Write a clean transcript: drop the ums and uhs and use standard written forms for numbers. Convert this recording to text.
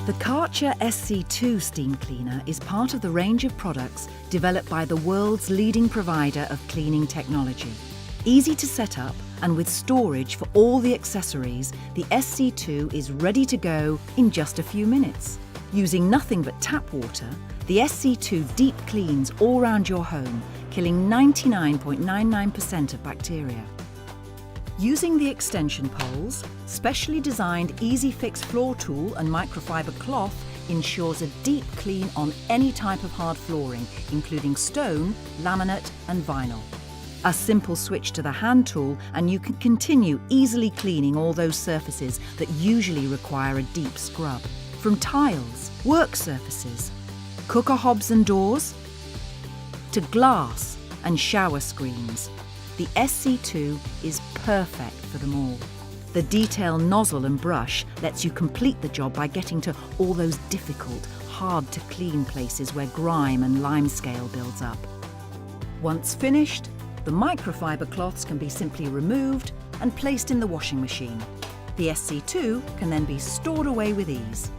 The Karcher SC2 Steam Cleaner is part of the range of products developed by the world's leading provider of cleaning technology. Easy to set up and with storage for all the accessories, the SC2 is ready to go in just a few minutes. Using nothing but tap water, the SC2 deep cleans all around your home, killing 99.99% of bacteria. Using the extension poles, specially designed EasyFix Floor Tool and microfiber cloth ensures a deep clean on any type of hard flooring, including stone, laminate and vinyl. A simple switch to the hand tool and you can continue easily cleaning all those surfaces that usually require a deep scrub. From tiles, work surfaces, cooker hobs and doors, to glass and shower screens, the SC2 is perfect for them all. The detail nozzle and brush lets you complete the job by getting to all those difficult, hard to clean places where grime and limescale builds up. Once finished, the microfiber cloths can be simply removed and placed in the washing machine. The SC2 can then be stored away with ease.